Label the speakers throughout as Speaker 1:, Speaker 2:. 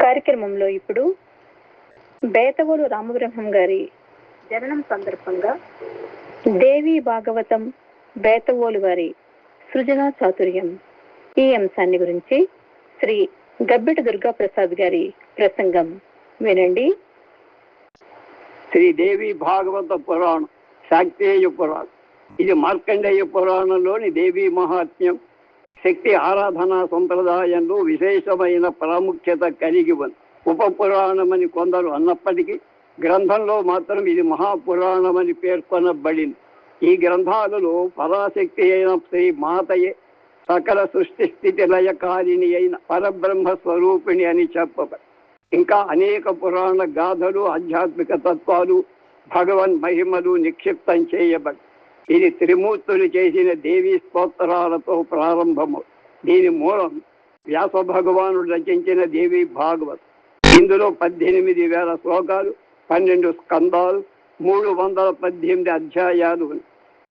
Speaker 1: కార్యక్రమంలో ఇప్పుడు బేతవోలు రామబ్రహ్మం గారి జననం సందర్భంగా దేవి భాగవతం బేతవోలు వారి సృజనా చాతుర్యం ఈ అంశాన్ని గురించి శ్రీ గబ్బిటి దుర్గా ప్రసాద్ గారి ప్రసంగం వినండి.
Speaker 2: శ్రీదేవి భాగవత పురాణం, శాక్తేయ పురాణం. ఇది మార్కండేయ పురాణంలోని దేవీ మహాత్మ్యం, శక్తి ఆరాధనా సంప్రదాయంలో విశేషమైన ప్రాముఖ్యత కలిగి ఉంది. ఉప పురాణమని కొందరు అన్నప్పటికీ గ్రంథంలో మాత్రం ఇది మహాపురాణమని పేర్కొనబడింది. ఈ గ్రంథాలలో పరాశక్తి అయిన శ్రీ మాతయే సకల సృష్టి స్థితి లయకారిణి అయిన పరబ్రహ్మ స్వరూపిణి అని చెప్పబడి, ఇంకా అనేక పురాణ గాథలు, ఆధ్యాత్మిక తత్వాలు, భగవన్ మహిమలు నిక్షిప్తం చేయబడి, ఇది త్రిమూర్తులు చేసిన దేవీ స్తోత్రాలతో ప్రారంభము. దీని మూలం వ్యాస భగవానుడు రచించిన దేవీ భాగవతం. ఇందులో 18,000 శ్లోకాలు, 12 స్కందాలు, 318 అధ్యాయాలు.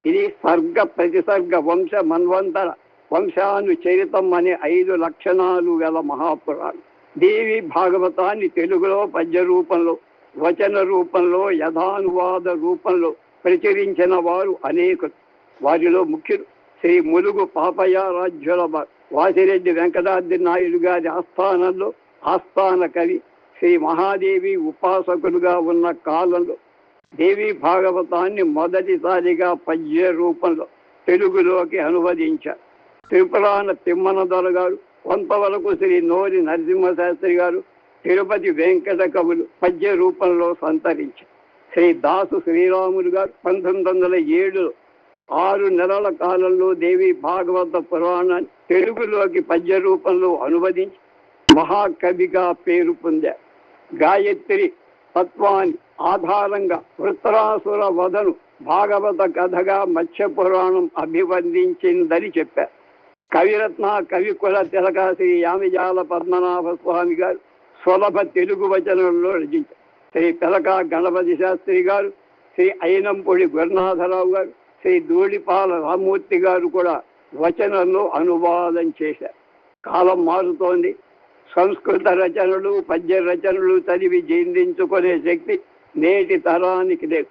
Speaker 2: ఇది సర్గ, ప్రతిసర్గ, వంశ, మన్వంతర, వంశానుచరితం అనే 5 లక్షణాలు గల మహాపురాణం. దేవి భాగవతాన్ని తెలుగులో పద్య రూపంలో, వచన రూపంలో, యథానువాద రూపంలో ప్రచురించిన వారు అనేకులు. వారిలో ముఖ్యులు శ్రీ ములుగు పాపయారాధ్యుల వాసిరెడ్డి వెంకటాద్రి నాయుడు గారి ఆస్థానంలో ఆస్థాన కవి శ్రీ మహాదేవి ఉపాసకులుగా ఉన్న కాలంలో దేవి భాగవతాన్ని మొదటిసారిగా పద్య రూపంలో తెలుగులోకి అనువదించారు. త్రిపురాణ తిమ్మనదొర గారు, కొంతవరకు శ్రీ నోరి నరసింహశాస్త్రి గారు, తిరుపతి వెంకట కవులు పద్య రూపంలో సంతరించారు. శ్రీ దాసు శ్రీరాములు గారు 1907లో 6 నెలల కాలంలో దేవి భాగవత పురాణాన్ని తెలుగులోకి పద్య రూపంలో అనువదించి మహాకవిగా పేరు పొందారు. గాయత్రి తత్వాన్ని ఆధారంగా వృత్రాసుర వధను భాగవత కథగా మత్స్య పురాణం అభివర్ణించిందని చెప్పారు. కవిరత్న కవికుల తిలక శ్రీ యామిజాల పద్మనాభ స్వామి గారు సులభ తెలుగు వచనంలో రచించారు. శ్రీ పిలక గణపతి శాస్త్రి గారు, శ్రీ అయినంపొడి గురునాథరావు గారు, శ్రీ ధూళిపాల రామ్మూర్తి గారు కూడా వచనంలో అనువాదం చేశారు. కాలం మారుతోంది. సంస్కృత రచనలు, పద్య రచనలు చదివి జీర్ణించుకునే శక్తి నేటి తరానికి లేదు.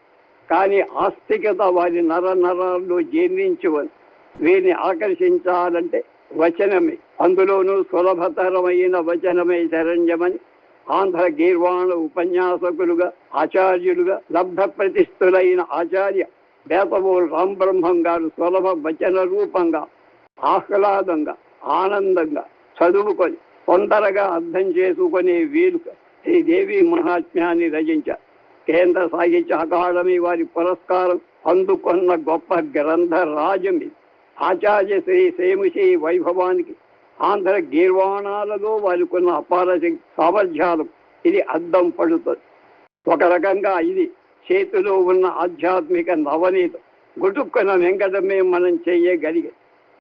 Speaker 2: కానీ ఆస్తికత వారి నరాల్లో జీర్ణించి ఉంది. వీరిని ఆకర్షించాలంటే వచనమే, అందులోనూ సులభతరమైన వచనమే శరణ్యమని ఆంధ్ర గీర్వాణ ఉపన్యాసకులుగా, ఆచార్యులుగా లబ్ధ ప్రతిష్ఠులైన ఆచార్య బేతవోలు రామబ్రహ్మం గారు సులభ వచన రూపంగా, ఆహ్లాదంగా, ఆనందంగా చదువుకొని తొందరగా అర్థం చేసుకునే వీలుగా ఈ దేవి మహాత్మ్యాన్ని రచించారు. కేంద్ర సాహిత్య అకాడమీ వారి పురస్కారం అందుకున్న గొప్ప గ్రంథ రాజం ఇది. ఆచార్య శ్రీ సేముషి వైభవానికి, ఆంధ్ర గీర్వాణాలలో వారికున్న అపార సామర్థ్యాలు ఇది అద్దం పడుతుంది. ఒక రకంగా ఇది చేతిలో ఉన్న ఆధ్యాత్మిక నవనీతం గుటుక్కున వెంకటమే మనం చేయగలిగే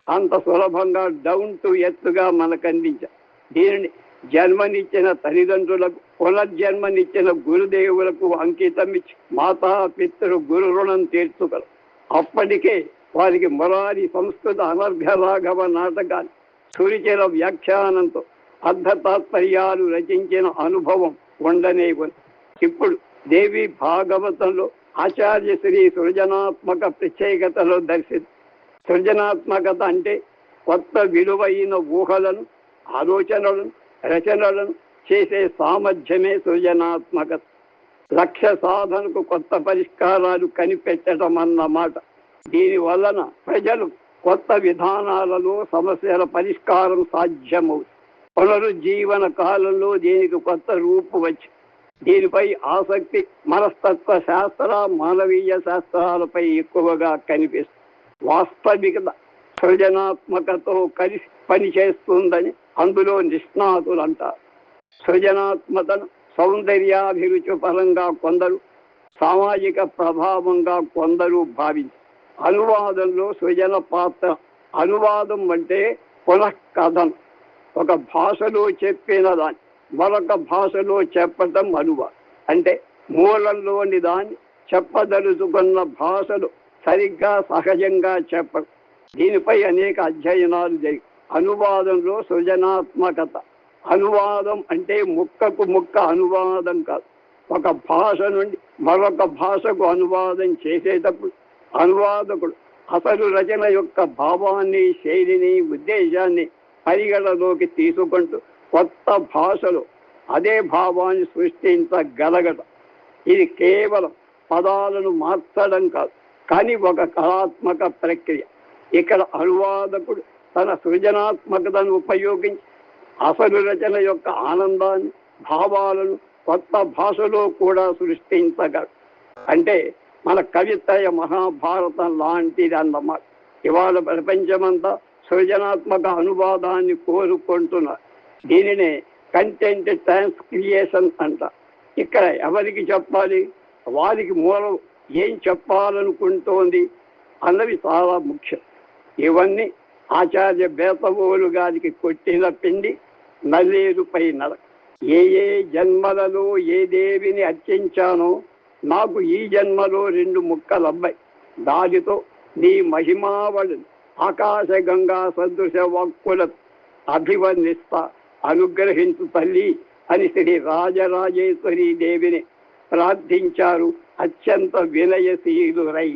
Speaker 2: అంత సులభంగా డౌన్ టు ఎత్తుగా మనకు అందించారు. దీనిని జన్మనిచ్చిన తల్లిదండ్రులకు, పునర్జన్మనిచ్చిన గురుదేవులకు అంకితం ఇచ్చి మాతా పితృ గురు రుణం తీర్చుగలరు. అప్పటికే వారికి మురారి సంస్కృత అనర్ఘరాఘవ నాటకాన్ని సురిచర వ్యాఖ్యానంతో అర్ధతాత్పర్యాలు రచించిన అనుభవం ఉండనే ఉంది. ఇప్పుడు దేవి భాగవతంలో ఆచార్య శ్రీ సృజనాత్మక ప్రత్యేకతలో సృజనాత్మకత అంటే కొత్త విలువైన ఊహలను, ఆలోచనలను, రచనలను చేసే సామర్థ్యమే సృజనాత్మకత. లక్ష్య సాధనకు కొత్త పరిష్కారాలు కనిపెట్టడం అన్నమాట. దీని వలన ప్రజలు కొత్త విధానాలలో సమస్యల పరిష్కారం సాధ్యమవుతుంది. పునరుజ్జీవన కాలంలో దీనికి కొత్త రూపు వచ్చి దీనిపై ఆసక్తి మనస్తత్వ శాస్త్ర, మానవీయ శాస్త్రాలపై ఎక్కువగా కనిపిస్తుంది. వాస్తవికత సృజనాత్మకతో కలిసి పనిచేస్తుందని అందులో నిష్ణాతులు అంటారు. సృజనాత్మకను సౌందర్యాభిరుచి పరంగా కొందరు, సామాజిక ప్రభావంగా కొందరు భావించారు. అనువాదంలో సృజన పాత్ర. అనువాదం అంటే పునఃకథనం. ఒక భాషలో చెప్పిన దాన్ని మరొక భాషలో చెప్పటం అనువాదం. అంటే మూలంలోని దాన్ని చెప్పదలుచుకున్న భాషలో సరిగ్గా సహజంగా చెప్పడం. దీనిపై అనేక అధ్యయనాలు జరిగాయి. అనువాదంలో సృజనాత్మకత అనువాదం అంటే ముక్కకు ముక్క అనువాదం కాదు. ఒక భాష నుండి మరొక భాషకు అనువాదం చేసేటప్పుడు అనువాదకుడు అసలు రచన యొక్క భావాన్ని, శైలిని, ఉద్దేశాన్ని పరిగణలోకి తీసుకుంటూ కొత్త భాషలో అదే భావాన్ని సృష్టించగలగడం. ఇది కేవలం పదాలను మార్చడం కాదు, కానీ ఒక కళాత్మక ప్రక్రియ. ఇక్కడ అనువాదకుడు తన సృజనాత్మకతను ఉపయోగించి అసలు రచన యొక్క ఆనందాన్ని, భావాలను కొత్త భాషలో కూడా సృష్టించగలడు. అంటే మన కవిత్రయ మహాభారతం లాంటిది అన్నమాట. ఇవాళ ప్రపంచమంతా సృజనాత్మక అనువాదాన్ని కోరుకుంటున్నారు. దీనినే కంటెంట్ ట్రాన్స్క్రియేషన్ అంట. ఇక్కడ ఎవరికి చెప్పాలి, వారికి మూలం ఏం చెప్పాలనుకుంటోంది అన్నది చాలా ముఖ్యం. ఇవన్నీ ఆచార్య బేతవోలు గారికి కొట్టిన పిండి నల్లేరుపై నడక. ఏ ఏ జన్మలలో ఏ దేవిని అర్చించానో నాకు ఈ జన్మలో 2 ముక్కలబ్బాయి. దానితో నీ మహిమావళి ఆకాశ గంగా సదృశ వాక్కుల అభివర్ణిస్తా, అనుగ్రహించు తల్లి అని శ్రీ రాజరాజేశ్వరి దేవిని ప్రార్థించారు అత్యంత వినయశీలురై.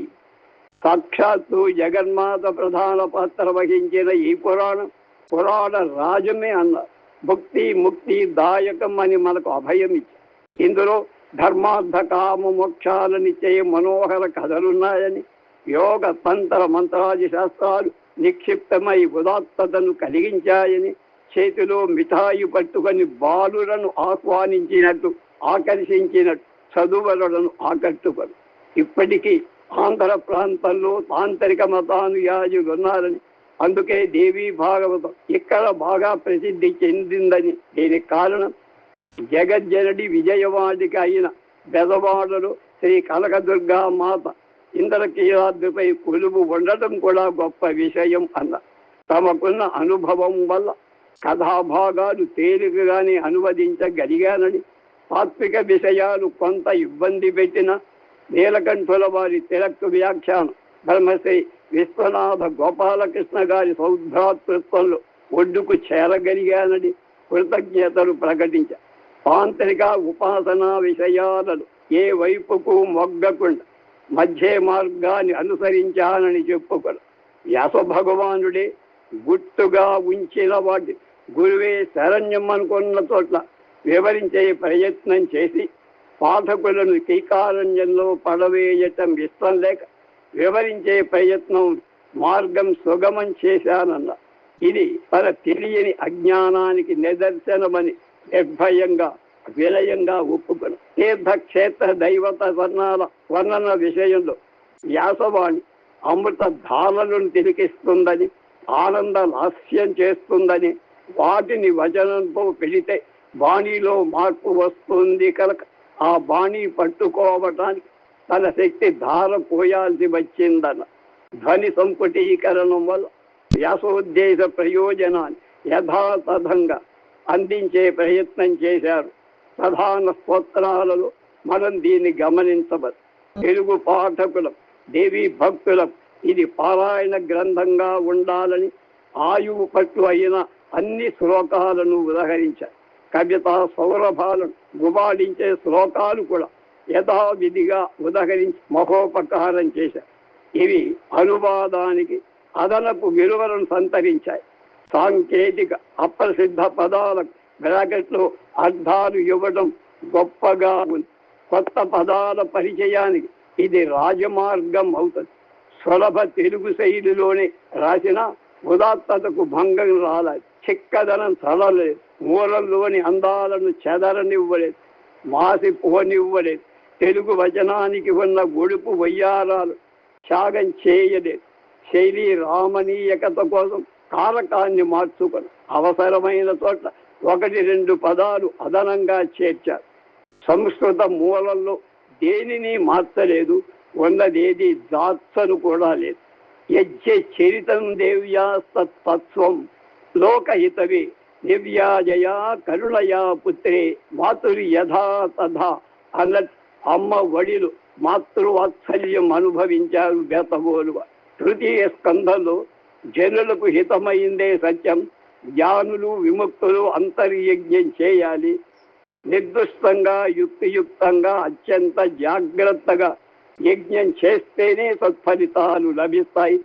Speaker 2: సాక్షాత్తు జగన్మాత ప్రధాన పాత్ర వహించిన ఈ పురాణ రాజమే అన్నారు. భక్తి ముక్తి దాయకం అని మనకు అభయం ఇచ్చారు. ఇందులో ధర్మార్థ కామ మోక్షాలనిచ్చే మనోహర కథలున్నాయని, యోగ తంత్ర మంత్రాది శాస్త్రాలు నిక్షిప్తమై ఉదాత్తతను కలిగించాయని, చేతిలో మిఠాయి పట్టుకొని బాలులను ఆహ్వానించినట్టు ఆకర్షించినట్టు చదువులను ఆకట్టుకొని ఇప్పటికీ ఆంధ్ర ప్రాంతంలో తాంత్రిక మతానుయాయులు ఉన్నారని, అందుకే దేవీ భాగవతం ఇక్కడ బాగా ప్రసిద్ధి చెందిందని. దీనికి కారణం జగజ్జనడి విజయవాడికి అయిన బెదవాడలో శ్రీ కనకదుర్గా మాత ఇంద్రకీలాద్రిపై కొలువు ఉండటం కూడా గొప్ప విషయం అన్న. తమకున్న అనుభవం వల్ల కథాభాగాలు తేలికగానే అనువదించగలిగానని, తాత్విక విషయాలు కొంత ఇబ్బంది పెట్టిన నీలకంఠుల వారి తిలక్ వ్యాఖ్యానం బ్రహ్మశ్రీ విశ్వనాథ గోపాలకృష్ణ గారి సౌభ్రాతృత్వంలో ఒడ్డుకు చేరగలిగానని కృతజ్ఞతలు ప్రకటించారు. తాంత్రిక ఉపాసనా విషయాలను ఏ వైపుకు మొగ్గకుండా మధ్య మార్గాన్ని అనుసరించానని చెప్పుకోడు. వ్యాస భగవానుడే గుట్టుగా ఉంచిన వాటి గురువే శరణ్యం అనుకున్న చోట్ల వివరించే ప్రయత్నం చేసి పాఠకులను కీకారణ్యంలో పడవేయటం ఇష్టం లేక వివరించే ప్రయత్నం మార్గం సుగమం చేశానన్న. ఇది తన తెలియని అజ్ఞానానికి నిదర్శనమని నిర్భయంగా వినయంగా ఒప్పుకొని తీర్థక్షేత్ర దైవత వర్ణన విషయంలో వ్యాసవాణి అమృత ధారలను తిరిగిస్తుందని, ఆనంద లాస్యం చేస్తుందని, వాటిని వచనంతో పెడితే బాణీలో మార్పు వస్తుంది కనుక ఆ బాణీ పట్టుకోవటానికి తన శక్తి ధార పోయాల్సి వచ్చిందన్న. ధ్వని సంపుటీకరణం వల్ల వ్యాసోద్దేశ ప్రయోజనాన్ని యథాతథంగా అందించే ప్రయత్నం చేశారు. ప్రధాన స్తోత్రాలలో మనం దీన్ని గమనించవచ్చు. తెలుగు పాఠకులం, దేవీ భక్తులం ఇది పారాయణ గ్రంథంగా ఉండాలని ఆయువు పట్టు అయిన అన్ని శ్లోకాలను ఉదహరించారు. కవిత సౌరభాలను గుబాడించే శ్లోకాలు కూడా యథావిధిగా ఉదహరించి మహోపకారం చేశారు. ఇవి అనువాదానికి అదనపు విలువలను సంతరించాయి. సాంకేతిక అప్రసిద్ధ పదాలకు బ్రాకెట్లో అర్థాలు ఇవ్వడం గొప్పగా ఉంది. కొత్త పదాల పరిచయానికి ఇది రాజమార్గం అవుతుంది. సులభ తెలుగు శైలిలోనే రాసిన ఉదాత్తతకు భంగం రాలేదు. చిక్కదనం చదవలేదు. మూలంలోని అందాలను చెదరనివ్వలేదు, మాసిపోనివ్వలేదు. తెలుగు వచనానికి ఉన్న ఒడుపు వయ్యారాలు త్యాగం చేయలేదు. శైలి రామణీయకత కోసం కారకాన్ని మార్చుకొని అవసరమైన చోట్ల 1-2 పదాలు అదనంగా చేర్చారు. సంస్కృత మూలంలో దేనిని మార్చలేదు, ఉన్నదేది దాత్సను కూడా లేదు. యజ్ఞ చరితం దేవ్యా తత్వం లోకహితవే దివ్యాజయా కరుణయా పుత్రే మాతురి యథా తథా అన్న అమ్మ వడిలు మాతృవాత్సల్యం అనుభవించారు బేతవోలు. తృతీయ స్కంధంలో జనులకు హితమైందే సత్యం, జ్ఞానులు విముక్తులు అంతర్యజ్ఞం చేయాలి. నిర్దుష్టంగా యుక్తియుక్తంగా అత్యంత జాగ్రత్తగా యజ్ఞం చేస్తేనే సత్ఫలితాలు లభిస్తాయి.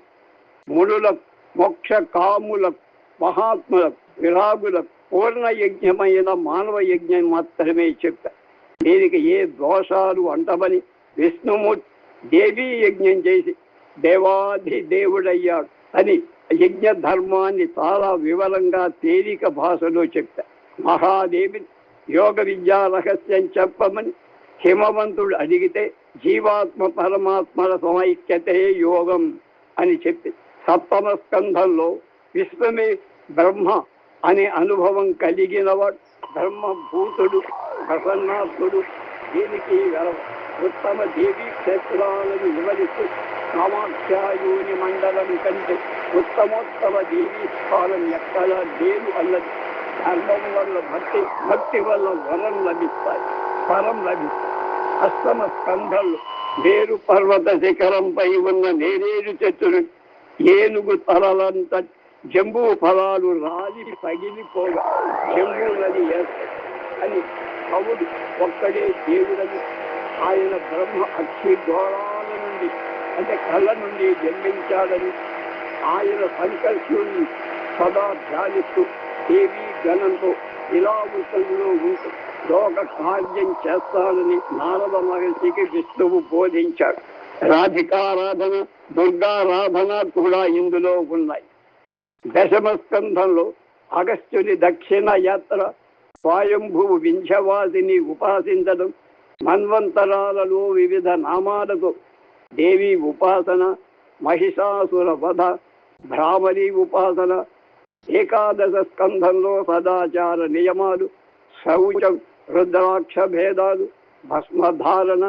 Speaker 2: మునులకు, మోక్ష కాములకు, మహాత్ములకు, విరాగులకు పూర్ణ యజ్ఞమైన మానవ యజ్ఞం మాత్రమే చెప్పారు. దీనికి ఏ దోషాలు అంటమని విష్ణుమూర్తి దేవీ యజ్ఞం చేసి దేవాది దేవుడయ్యాడు అని యజ్ఞ ధర్మాన్ని చాలా వివరంగా తేలిక భాషలో చెప్పారు. మహాదేవి యోగ విద్యా రహస్యం చెప్పమని హిమవంతుడు అడిగితే జీవాత్మ పరమాత్మల సమైక్యతే యోగం అని చెప్పి సప్తమ స్కంధంలో విశ్వమే బ్రహ్మ అనే అనుభవం కలిగినవాడు బ్రహ్మభూతుడు, ప్రసన్నాత్ముడు. దీనికి ఉత్తమ దేవీ క్షేత్రాలను వివరిస్తూ కామాఖ్యాయోని మండలం కంటే ఉత్తమోత్తమ దేవీ స్థానం ఎక్కడా లేదు అన్నది. ధర్మం వల్ల భక్తి, భక్తి వల్ల వరం లభిస్తాయి, పరం లభిస్తాయి. అష్టమ స్కంధంలో మేరు పర్వత శిఖరంపై ఉన్న నేరేడు చెట్టును ఏనుగు తలలంత జంబూ ఫలాలు రాలి పగిలిపోగా జంబూ నది అని అవుడు ఒక్కడే దేవుడని, ఆయన బ్రహ్మ అక్షి ద్వారాల నుండి అంటే కళ్ళ నుండి జన్మించాడని, ఆయన సంకర్షుణ్ణి సదా ధ్యానిస్తూ దేవీ గణంతో ఇలా వృత్తంలో ఉంటూ లోక కార్యం చేస్తాడని నారద మహర్షికి విష్ణువు బోధించాడు. రాధికారాధన, దుర్గారాధన కూడా ఇందులో ఉన్నాయి. దశమ స్కంధంలో అగస్త్యుని దక్షిణ యాత్ర, స్వయంభువు వింధ్యవాసిని ఉపాసించడం, మన్వంతరాలలో వివిధ నామాలతో దేవి ఉపాసన, మహిషాసుర వధ, భ్రామరీ ఉపాసన. ఏకాదశ స్కంధంలో సదాచార నియమాలు, శౌచం, రుద్రాక్ష భేదాలు, భస్మధారణ,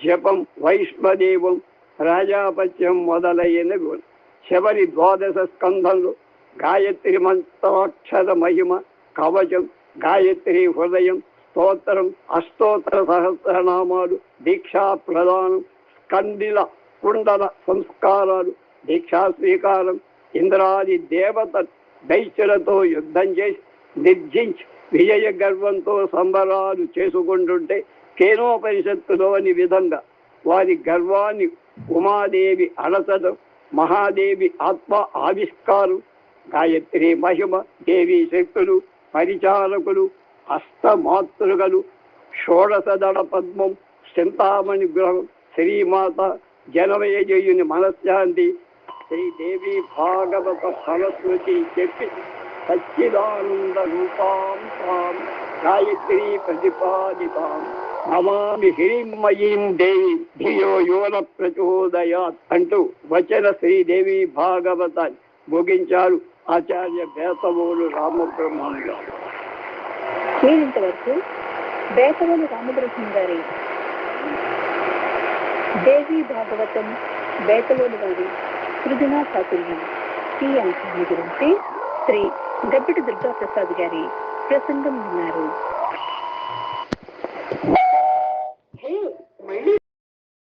Speaker 2: జపం, వైష్ణదేవం, రాజాపత్యం మొదలైనవి. చివరి ద్వాదశ స్కంధంలో గాయత్రి మంత్రాక్షర మహిమ, కవచం, గాయత్రి హృదయం, స్తోత్రం, అష్టోత్తర సహస్రనామాలు, దీక్షా ప్రదానం, స్కందిల కుండల సంస్కారాలు, దీక్షా స్వీకారం, ఇంద్రాది దేవత దైత్యులతో యుద్ధం చేసి నిర్జించి విజయ గర్వంతో సంబరాలు చేసుకుంటుంటే కేనోపనిషత్తులోని విధంగా వారి గర్వాన్ని ఉమాదేవి అణచడం, మహాదేవి ఆత్మ ఆవిష్కారం, గాయత్రి మహిమ, దేవీ శక్తులు, పరిచారకులు, అష్టమాతృకలు, షోడశదళ పద్మం, చింతామణి గృహం, శ్రీమాత, జనమేజయుని మనశ్శాంతి, శ్రీదేవి భాగవత సరస్వతి చెప్పి సచ్చిదానంద రూపాం తాం గాయత్రీ ప్రతిపాదితాం నమామి హిరిమయీం దేవి ధియో యోన ప్రచోదయాత్ అంటూ వచన శ్రీదేవి భాగవతాన్ని ముగించారు ఆచార్య బేతవోలు రామబ్రహ్మం గారు.
Speaker 1: మీరింతవరకు బేతవోలు రామబ్రహ్మం గారి దేవి భాగవతం, బేతవోలు గారి సృజనా చాతుర్యం ఈ అంశాన్ని గురించి శ్రీ గబ్బిటి దుర్గాప్రసాద్ గారి ప్రసంగం విన్నారు.